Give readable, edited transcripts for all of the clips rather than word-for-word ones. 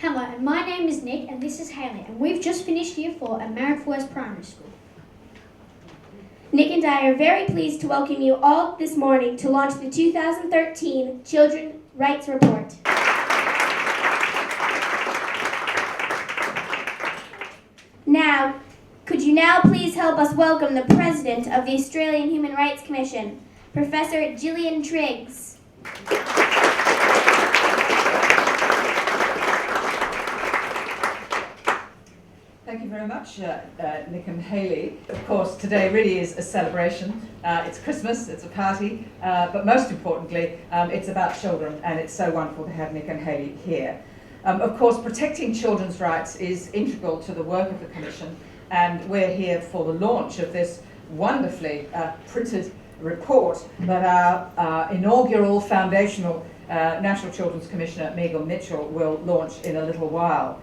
Hello, and my name is Nick, and this is Hayley, and we've just finished Year 4 at Marrick West Primary School. Nick and I are very pleased to welcome you all this morning to launch the 2013 Children's Rights Report. Now, could you now please help us welcome the President of the Australian Human Rights Commission, Professor Gillian Triggs. Thank you very much, Nick and Hayley. Of course, today really is a celebration. It's Christmas, it's a party, but most importantly, it's about children, and it's so wonderful to have Nick and Hayley here. Of course, protecting children's rights is integral to the work of the Commission, and we're here for the launch of this wonderfully printed report that our inaugural foundational National Children's Commissioner, Megan Mitchell, will launch in a little while.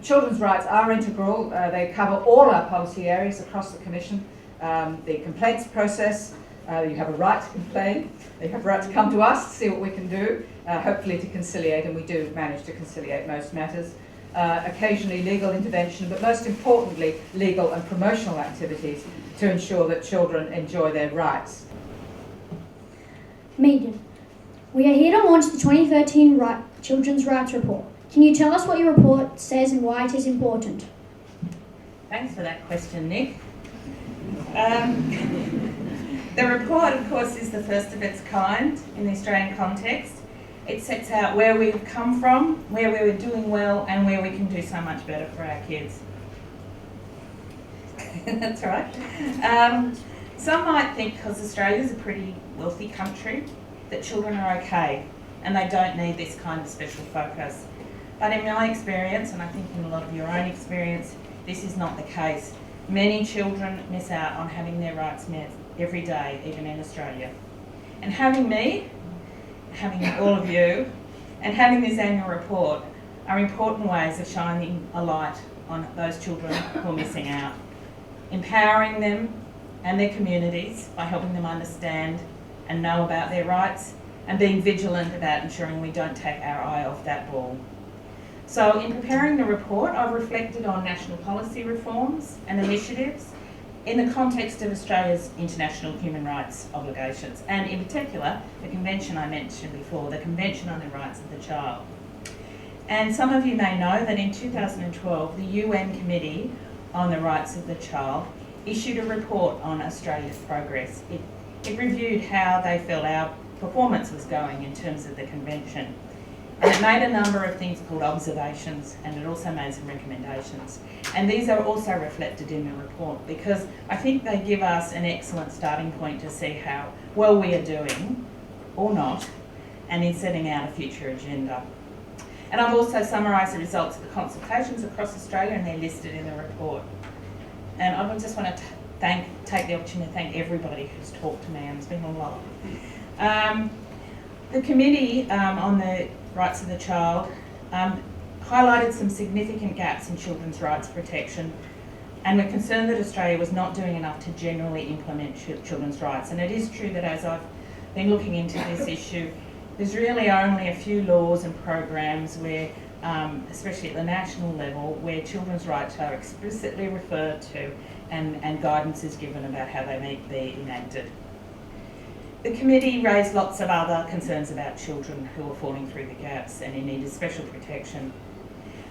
Children's rights are integral. They cover all our policy areas across the Commission. The complaints process, you have a right to complain, you have a right to come to us to see what we can do, hopefully to conciliate, and we do manage to conciliate most matters. Occasionally legal intervention, but most importantly legal and promotional activities to ensure that children enjoy their rights. Megan, we are here to launch the 2013 Children's Rights Report. Can you tell us what your report says and why it is important? Thanks for that question, Nick. The report, of course, is the first of its kind in the Australian context. It sets out where we've come from, where we were doing well, and where we can do so much better for our kids. That's right. Some might think, because Australia's a pretty wealthy country, that children are okay and they don't need this kind of special focus. But in my experience, and I think in a lot of your own experience, this is not the case. Many children miss out on having their rights met every day, even in Australia. And having me, having all of you, and having this annual report are important ways of shining a light on those children who are missing out. Empowering them and their communities by helping them understand and know about their rights, and being vigilant about ensuring we don't take our eye off that ball. So in preparing the report, I've reflected on national policy reforms and initiatives in the context of Australia's international human rights obligations, and in particular, the convention I mentioned before, the Convention on the Rights of the Child. And some of you may know that in 2012, the UN Committee on the Rights of the Child issued a report on Australia's progress. It reviewed how they felt our performance was going in terms of the convention. And it made a number of things called observations, and it also made some recommendations. And these are also reflected in the report because I think they give us an excellent starting point to see how well we are doing, or not, and in setting out a future agenda. And I've also summarised the results of the consultations across Australia, and they're listed in the report. And I just want to take the opportunity to thank everybody who's talked to me, and it's been a lot. The Committee on the Rights of the Child highlighted some significant gaps in children's rights protection, and we're concerned that Australia was not doing enough to generally implement children's rights. And it is true that as I've been looking into this issue, there's really only a few laws and programs where, especially at the national level, where children's rights are explicitly referred to and guidance is given about how they may be enacted. The committee raised lots of other concerns about children who are falling through the gaps and in need of special protection.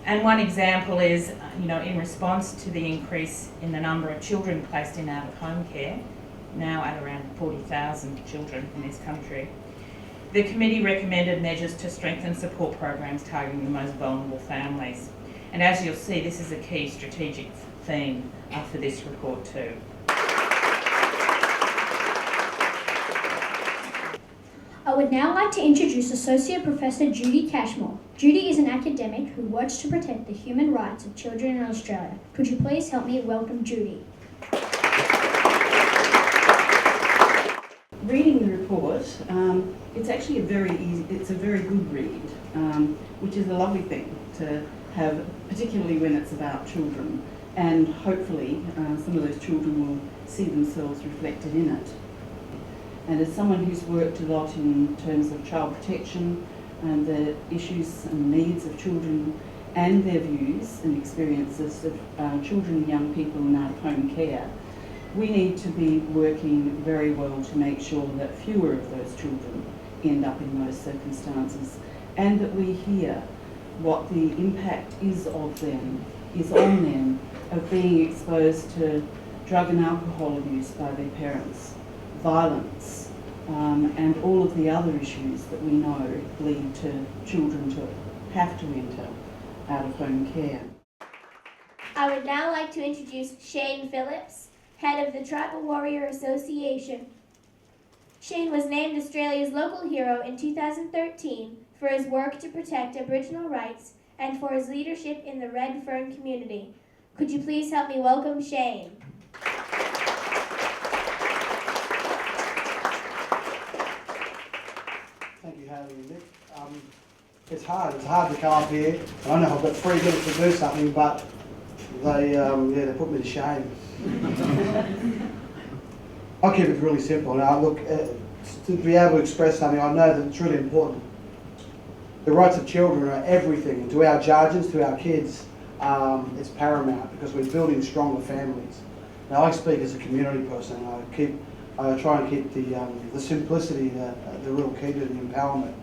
And one example is, in response to the increase in the number of children placed in out-of-home care, now at around 40,000 children in this country, the committee recommended measures to strengthen support programs targeting the most vulnerable families. And as you'll see, this is a key strategic theme for this report too. I would now like to introduce Associate Professor Judy Cashmore. Judy is an academic who works to protect the human rights of children in Australia. Could you please help me welcome Judy? Reading the report, it's actually a very good read, which is a lovely thing to have, particularly when it's about children, and hopefully some of those children will see themselves reflected in it. And as someone who's worked a lot in terms of child protection, and the issues and needs of children and their views and experiences of children and young people in out-of-home care, we need to be working very well to make sure that fewer of those children end up in those circumstances, and that we hear what the impact is on them, of being exposed to drug and alcohol abuse by their parents, violence, and all of the other issues that we know lead to children to have to enter out-of-home care. I would now like to introduce Shane Phillips, head of the Tribal Warrior Association. Shane was named Australia's local hero in 2013 for his work to protect Aboriginal rights and for his leadership in the Red Fern community. Could you please help me welcome Shane? Thank you, Haley and Nick. It's hard to come up here. I know I've got 3 minutes to do something, but they put me to shame. I'll keep it really simple. Now, look, to be able to express something, I know that it's really important. The rights of children are everything. To our judges, to our kids, it's paramount because we're building stronger families. Now, I speak as a community person. I try and keep the simplicity the real key to the empowerment.